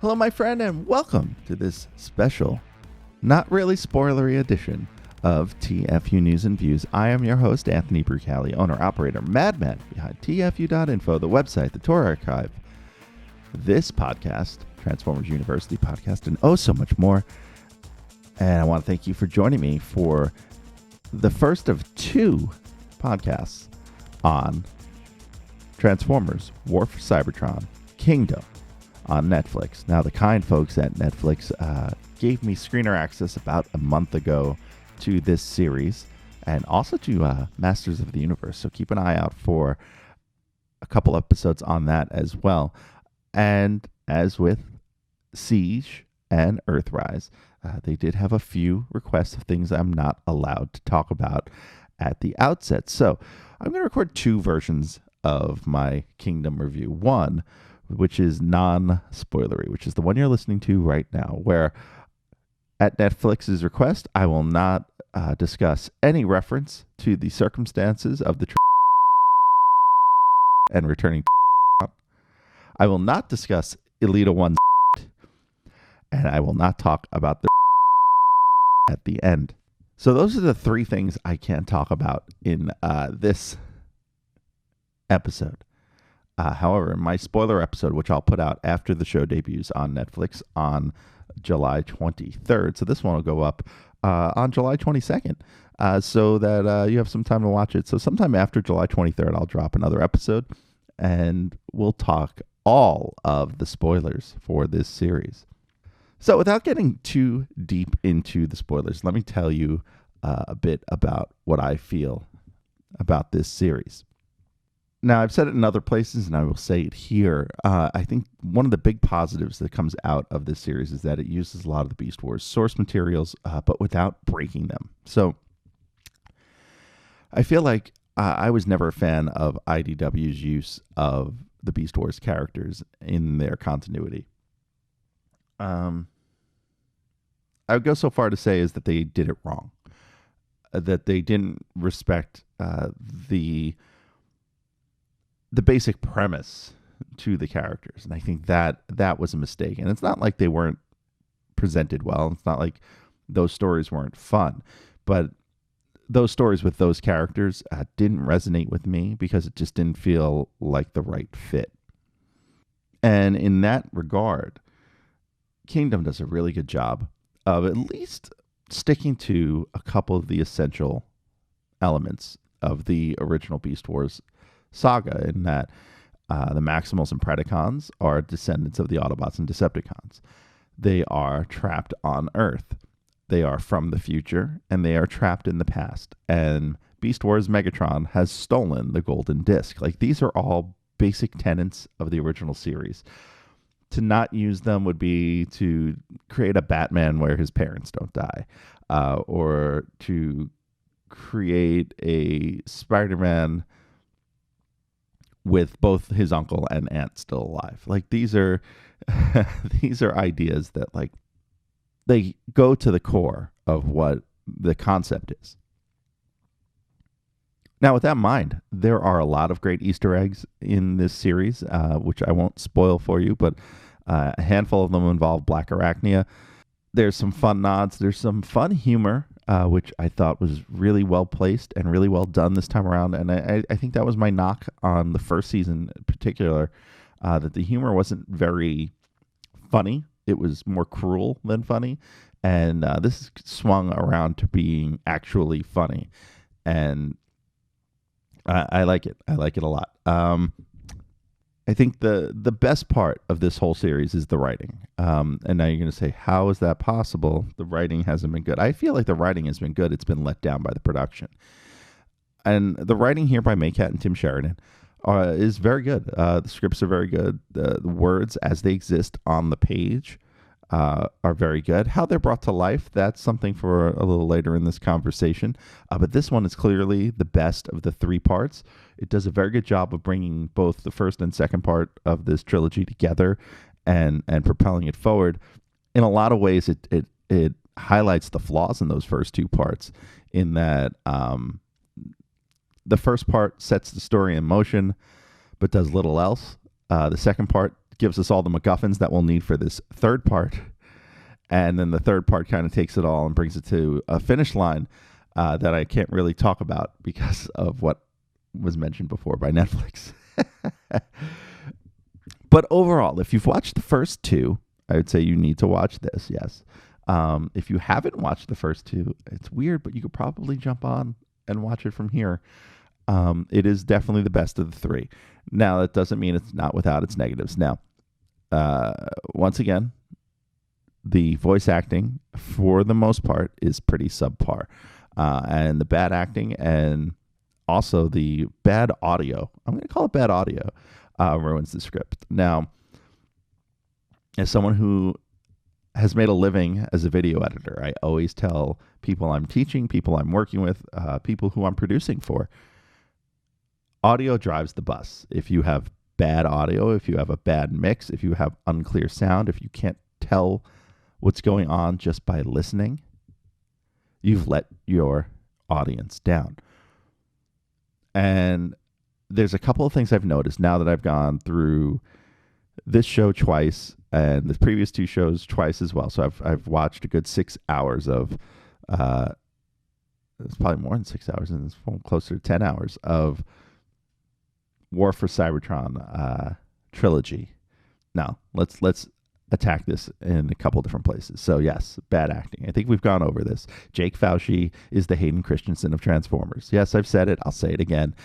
Hello, my friend, and welcome to this special, not really spoilery edition of TFU News and Views. I am your host, Anthony Brucali, owner-operator, madman behind TFU.INFO, the website, the tour archive, this podcast, Transformers University podcast, and oh so much more. And I want to thank you for joining me for the first of two podcasts on Transformers, War for Cybertron, Kingdom on Netflix. Now, the kind folks at Netflix gave me screener access about a month ago to this series and also to Masters of the Universe. So keep an eye out for a couple episodes on that as well. And as with Siege and Earthrise, they did have a few requests of things I'm not allowed to talk about at the outset. So I'm going to record two versions of my Kingdom review. One, which is non-spoilery, which is the one you're listening to right now, where at Netflix's request, I will not discuss any reference to the circumstances of the and returning. I will not discuss Elita 1, and I will not talk about the at the end. So those are the three things I can't talk about in this episode. However, in my spoiler episode, which I'll put out after the show debuts on Netflix on July 23rd, so this one will go up on July 22nd, so that you have some time to watch it. So sometime after July 23rd, I'll drop another episode, and we'll talk all of the spoilers for this series. So without getting too deep into the spoilers, let me tell you a bit about what I feel about this series. Now, I've said it in other places, and I will say it here. I think one of the big positives that comes out of this series is that it uses a lot of the Beast Wars source materials, but without breaking them. So I feel like I was never a fan of IDW's use of the Beast Wars characters in their continuity. I would go so far to say is that they did it wrong, that they didn't respect the basic premise to the characters. And I think that was a mistake. And it's not like they weren't presented well. It's not like those stories weren't fun. But those stories with those characters didn't resonate with me because it just didn't feel like the right fit. And in that regard, Kingdom does a really good job of at least sticking to a couple of the essential elements of the original Beast Wars saga, in that the Maximals and Predacons are descendants of the Autobots and Decepticons. They are trapped on Earth. They are from the future, and they are trapped in the past. And Beast Wars Megatron has stolen the Golden Disc. Like, these are all basic tenets of the original series. To not use them would be to create a Batman where his parents don't die, or to create a Spider-Man with both his uncle and aunt still alive. Like, these are these are ideas that, like, they go to the core of what the concept is. Now, with that in mind, there are a lot of great Easter eggs in this series, which I won't spoil for you, but a handful of them involve Black Arachnia. There's some fun nods. There's some fun humor, which I thought was really well placed and really well done this time around. And I think that was my knock on the first season in particular, that the humor wasn't very funny. It was more cruel than funny. And this swung around to being actually funny. And I like it. I like it a lot. I think the best part of this whole series is the writing. And now you're going to say, how is that possible? The writing hasn't been good. I feel like the writing has been good. It's been let down by the production. And the writing here by Maycat and Tim Sheridan is very good. The scripts are very good. The words as they exist on the page are very good. How they're brought to life, that's something for a little later in this conversation. But this one is clearly the best of the three parts. It does a very good job of bringing both the first and second part of this trilogy together and propelling it forward. In a lot of ways, it highlights the flaws in those first two parts, in that the first part sets the story in motion but does little else. The second part gives us all the MacGuffins that we'll need for this third part. And then the third part kind of takes it all and brings it to a finish line that I can't really talk about because of what was mentioned before by Netflix. But overall, if you've watched the first two, I would say you need to watch this, yes. If you haven't watched the first two, it's weird, but you could probably jump on and watch it from here. It is definitely the best of the three. Now, that doesn't mean it's not without its negatives. Now, once again, the voice acting, for the most part, is pretty subpar. And the bad acting and also the bad audio, I'm going to call it bad audio, ruins the script. Now, as someone who has made a living as a video editor, I always tell people I'm teaching, people I'm working with, people who I'm producing for, audio drives the bus. If you have bad audio, if you have a bad mix, if you have unclear sound, if you can't tell what's going on just by listening, you've let your audience down. And there's a couple of things I've noticed now that I've gone through this show twice and the previous two shows twice as well. So I've watched a good 6 hours of, it's probably more than 6 hours, and it's closer to 10 hours of War for Cybertron trilogy. Now, let's attack this in a couple different places. So yes, bad acting. I think we've gone over this. Jake Fauci is the Hayden Christensen of Transformers. Yes, I've said it. I'll say it again.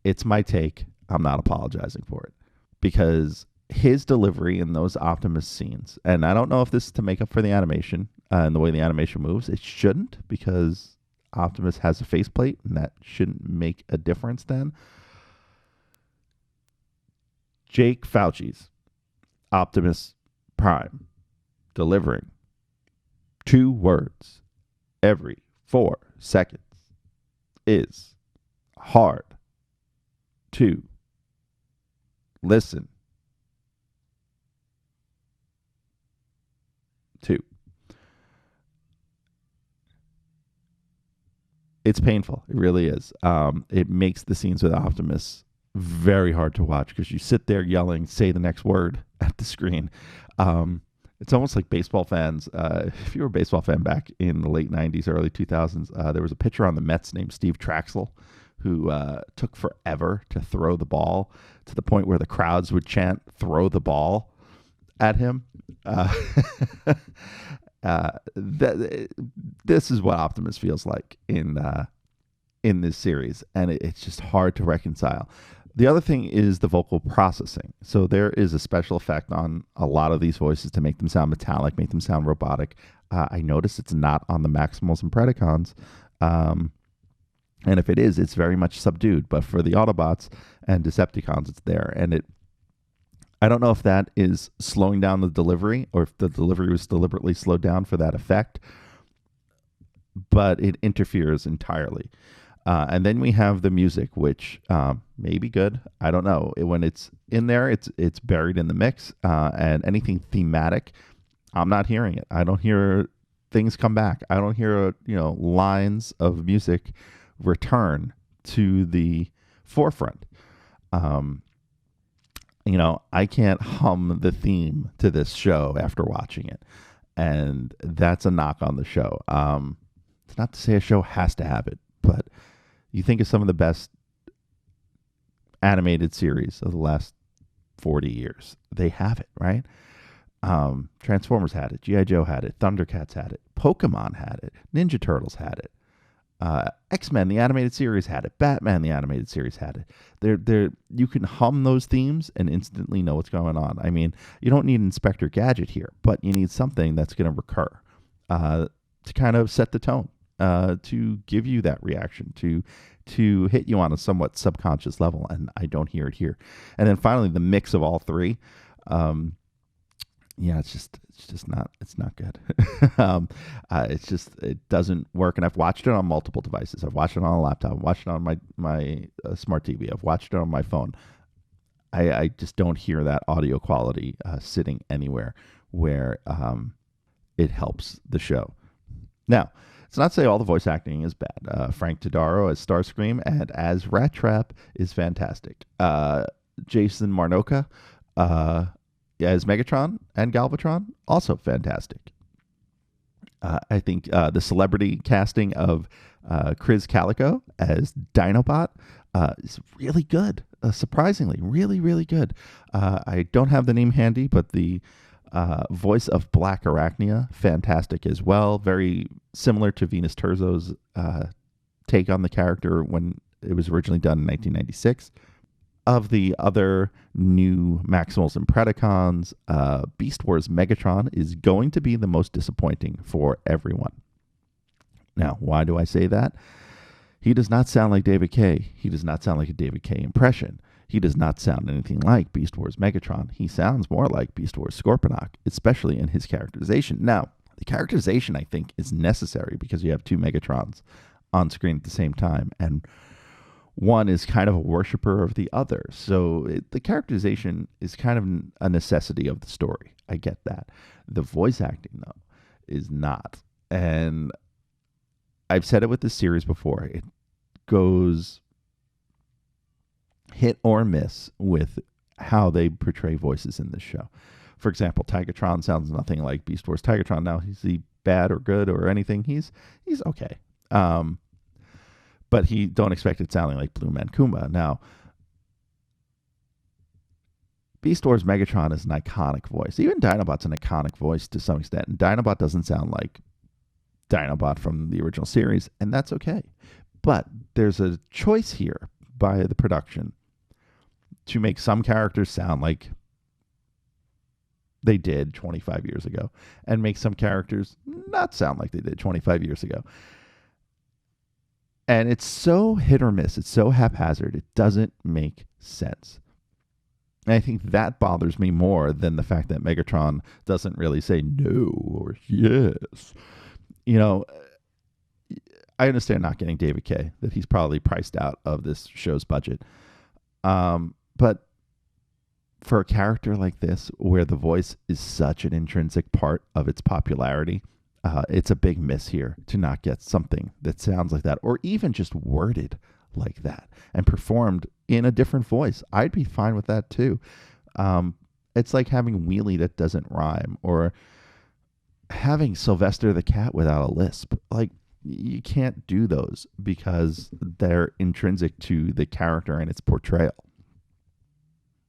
It's my take. I'm not apologizing for it, because his delivery in those Optimus scenes, and I don't know if this is to make up for the animation and the way the animation moves. It shouldn't, because Optimus has a faceplate, and that shouldn't make a difference then. Jake Fauci's Optimus Prime delivering 2 words every 4 seconds is hard to listen to. It's painful. It really is. It makes the scenes with Optimus very hard to watch, because you sit there yelling, say the next word at the screen. It's almost like baseball fans. If you were a baseball fan back in the late 90s, early 2000s, there was a pitcher on the Mets named Steve Traxel who took forever to throw the ball, to the point where the crowds would chant, "Throw the ball" at him. This is what Optimus feels like in this series, and it's just hard to reconcile. The other thing is the vocal processing. So there is a special effect on a lot of these voices to make them sound metallic, make them sound robotic. I notice it's not on the Maximals and Predacons. And if it is, it's very much subdued. But for the Autobots and Decepticons, it's there. And I don't know if that is slowing down the delivery, or if the delivery was deliberately slowed down for that effect, but it interferes entirely. And then we have the music, which may be good. I don't know. When it's in there, it's buried in the mix. And anything thematic, I'm not hearing it. I don't hear things come back. I don't hear lines of music return to the forefront. I can't hum the theme to this show after watching it, and that's a knock on the show. It's not to say a show has to have it, but you think of some of the best animated series of the last 40 years. They have it, right? Transformers had it. G.I. Joe had it. Thundercats had it. Pokemon had it. Ninja Turtles had it. X-Men, the animated series, had it. Batman, the animated series, had it. You can hum those themes and instantly know what's going on. I mean, you don't need Inspector Gadget here, but you need something that's going to recur to kind of set the tone, to give you that reaction, to hit you on a somewhat subconscious level, and I don't hear it here. And then finally, the mix of all three. It's not good. It doesn't work. And I've watched it on multiple devices. I've watched it on a laptop. I've watched it on my smart TV. I've watched it on my phone. I just don't hear that audio quality sitting anywhere where it helps the show. Now, it's not to say all the voice acting is bad. Frank Todaro as Starscream and as Rat Trap is fantastic. Jason Marnocha, as Megatron and Galvatron, also fantastic. I think the celebrity casting of Chris Calico as Dinobot is really good. Surprisingly, really, really good. I don't have the name handy, but the voice of Black Arachnia, fantastic as well. Very similar to Venus Terzo's take on the character when it was originally done in 1996. Of the other new Maximals and Predacons, Beast Wars Megatron is going to be the most disappointing for everyone. Now, why do I say that? He does not sound like David Kaye. He does not sound like a David Kaye impression. He does not sound anything like Beast Wars Megatron. He sounds more like Beast Wars Scorponok, especially in his characterization. Now, the characterization, I think, is necessary because you have two Megatrons on screen at the same time, and one is kind of a worshiper of the other. So the characterization is kind of a necessity of the story. I get that. The voice acting, though, is not. And I've said it with this series before. It goes hit or miss with how they portray voices in this show. For example, Tigatron sounds nothing like Beast Wars Tigatron. Now, is he bad or good or anything? He's okay. But don't expect it sounding like Blue Man Kumba. Now, Beast Wars Megatron is an iconic voice. Even Dinobot's an iconic voice to some extent. And Dinobot doesn't sound like Dinobot from the original series, and that's okay. But there's a choice here by the production to make some characters sound like they did 25 years ago and make some characters not sound like they did 25 years ago. And it's so hit or miss. It's so haphazard. It doesn't make sense. And I think that bothers me more than the fact that Megatron doesn't really say no or yes. You know, I understand not getting David Kaye, that he's probably priced out of this show's budget. But for a character like this, where the voice is such an intrinsic part of its popularity, it's a big miss here to not get something that sounds like that, or even just worded like that and performed in a different voice. I'd be fine with that too. It's like having Wheelie that doesn't rhyme, or having Sylvester the cat without a lisp. Like, you can't do those because they're intrinsic to the character and its portrayal.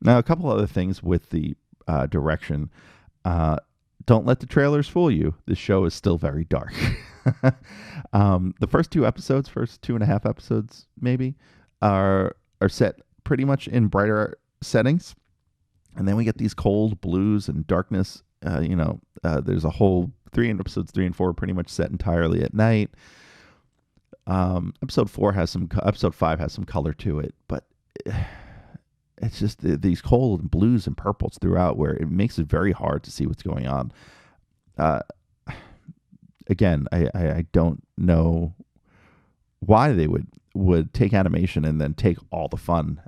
Now, a couple other things with the direction. Don't let the trailers fool you. This show is still very dark. The first 2.5 episodes, maybe, are set pretty much in brighter settings. And then we get these cold blues and darkness. There's a whole episodes 3 and 4 pretty much set entirely at night. Episode 5 has some color to it, but it's just these cold blues and purples throughout, where it makes it very hard to see what's going on. Again, I don't know why they would take animation and then take all the fun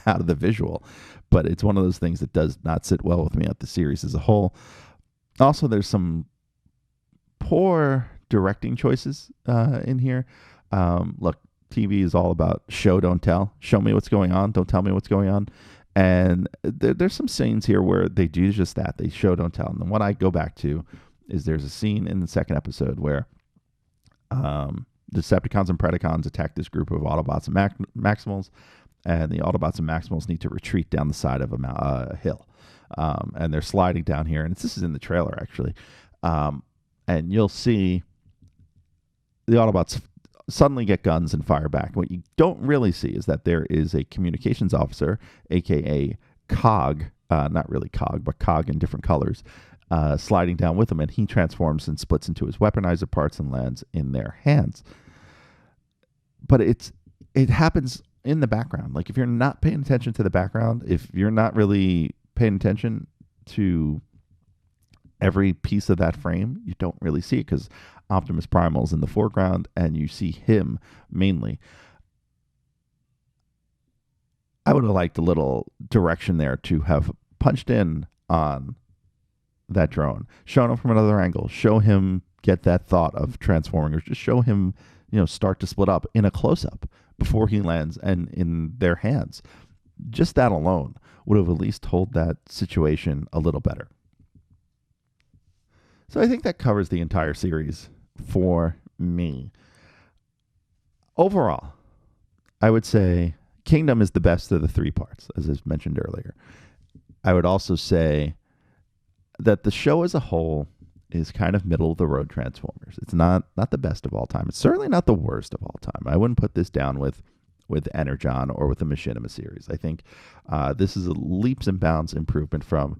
out of the visual, but it's one of those things that does not sit well with me at the series as a whole. Also, there's some poor directing choices in here. Look, TV is all about show, don't tell. Show me what's going on. Don't tell me what's going on. And there's some scenes here where they do just that. They show, don't tell. And what I go back to is there's a scene in the second episode where Decepticons and Predacons attack this group of Autobots and Maximals. And the Autobots and Maximals need to retreat down the side of a hill. And they're sliding down here. And this is in the trailer, actually. And you'll see the Autobots suddenly get guns and fire back. What you don't really see is that there is a communications officer, aka Cog, not really Cog, but Cog in different colors, sliding down with them, and he transforms and splits into his weaponizer parts and lands in their hands. But it happens in the background. Like, if you're not paying attention to the background, if you're not really paying attention to every piece of that frame, you don't really see it, because Optimus Primal's in the foreground and you see him mainly. I would have liked a little direction there to have punched in on that drone, shown him from another angle, show him get that thought of transforming, or just show him, start to split up in a close-up before he lands and in their hands. Just that alone would have at least told that situation a little better. So I think that covers the entire series for me. Overall, I would say Kingdom is the best of the three parts, as I mentioned earlier. I would also say that the show as a whole is kind of middle of the road Transformers. It's not the best of all time. It's certainly not the worst of all time. I wouldn't put this down with Energon or with the Machinima series. I think this is a leaps and bounds improvement from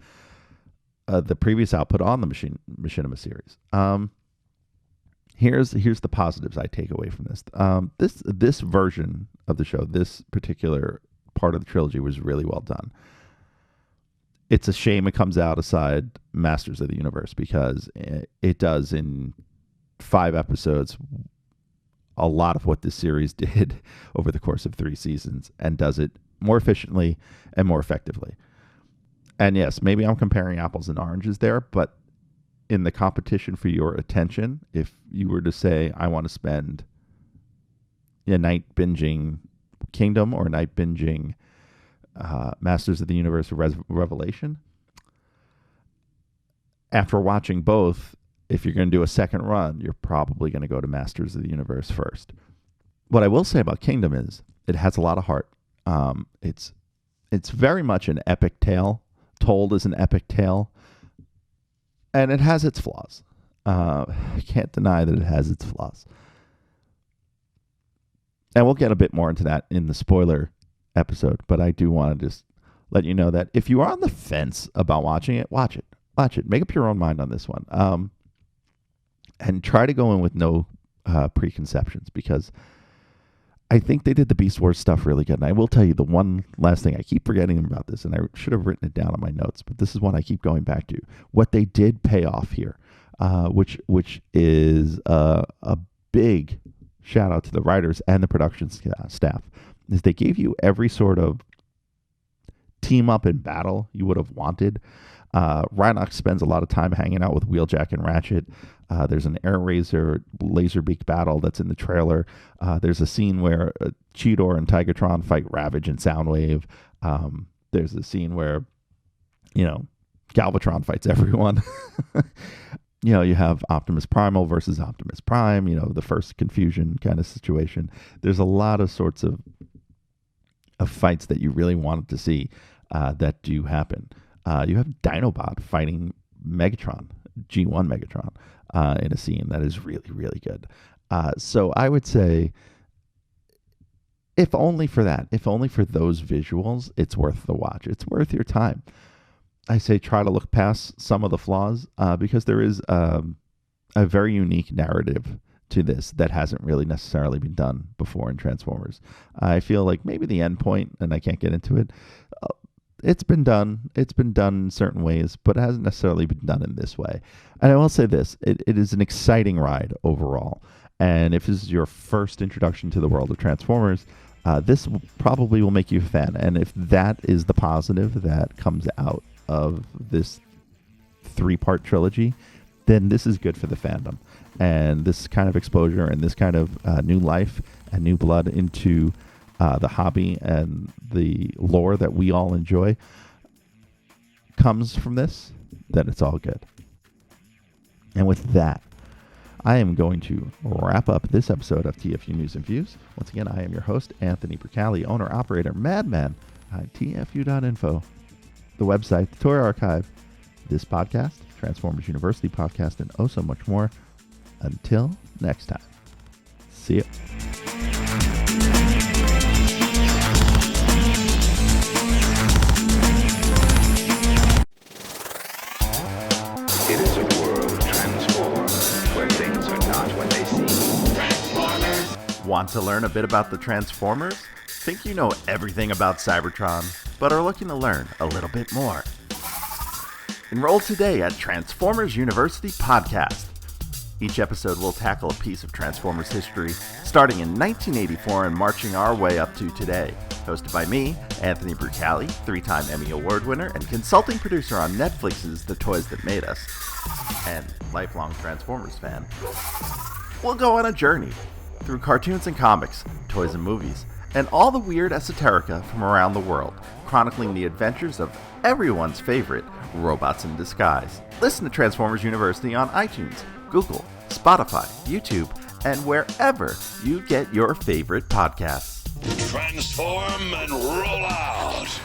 the previous output on the Machinima series. Here's the positives I take away from this. This version of the show, this particular part of the trilogy, was really well done. It's a shame it comes out aside Masters of the Universe, because it does in 5 episodes a lot of what this series did over the course of 3 seasons, and does it more efficiently and more effectively. And yes, maybe I'm comparing apples and oranges there, but in the competition for your attention, if you were to say, I want to spend a night binging Kingdom or a night binging Masters of the Universe Revelation, after watching both, if you're going to do a second run, you're probably going to go to Masters of the Universe first. What I will say about Kingdom is it has a lot of heart. It's very much an epic tale, told as an epic tale, and it has its flaws. I can't deny that it has its flaws. And we'll get a bit more into that in the spoiler episode, but I do want to just let you know that if you are on the fence about watching it, watch it. Watch it. Make up your own mind on this one. And try to go in with no preconceptions, because I think they did the Beast Wars stuff really good. And I will tell you the one last thing, I keep forgetting about this, and I should have written it down on my notes, but this is one I keep going back to. What they did pay off here, which is a big shout out to the writers and the production staff, is they gave you every sort of team up in battle you would have wanted. Rhinox spends a lot of time hanging out with Wheeljack and Ratchet. There's an Air Razor Laserbeak battle that's in the trailer. There's a scene where Cheetor and Tigatron fight Ravage and Soundwave. There's a scene where, Galvatron fights everyone. You have Optimus Primal versus Optimus Prime, the first Confusion kind of situation. There's a lot of sorts of fights that you really wanted to see that do happen. You have Dinobot fighting Megatron, G1 Megatron, in a scene that is really, really good. So I would say, if only for that, if only for those visuals, it's worth the watch. It's worth your time. I say try to look past some of the flaws, because there is a very unique narrative to this that hasn't really necessarily been done before in Transformers. I feel like maybe the end point, and I can't get into it, it's been done. It's been done in certain ways, but it hasn't necessarily been done in this way. And I will say this, it is an exciting ride overall. And if this is your first introduction to the world of Transformers, this probably will make you a fan. And if that is the positive that comes out of this 3-part trilogy, then this is good for the fandom. And this kind of exposure and this kind of new life and new blood into the hobby and the lore that we all enjoy comes from this, then it's all good. And with that, I am going to wrap up this episode of TFU News and Views. Once again, I am your host, Anthony Percali, owner-operator, madman at TFU.INFO, the website, the toy archive, this podcast, Transformers University podcast, and oh so much more. Until next time, see ya. It is a world transformed, where things are not what they seem. Transformers! Want to learn a bit about the Transformers? Think you know everything about Cybertron, but are looking to learn a little bit more? Enroll today at Transformers University Podcast. Each episode will tackle a piece of Transformers history, starting in 1984 and marching our way up to today. Hosted by me, Anthony Percali, 3-time Emmy Award winner and consulting producer on Netflix's The Toys That Made Us, and lifelong Transformers fan. We'll go on a journey through cartoons and comics, toys and movies, and all the weird esoterica from around the world, chronicling the adventures of everyone's favorite robots in disguise. Listen to Transformers University on iTunes, Google, Spotify, YouTube, and wherever you get your favorite podcasts. Transform and roll out!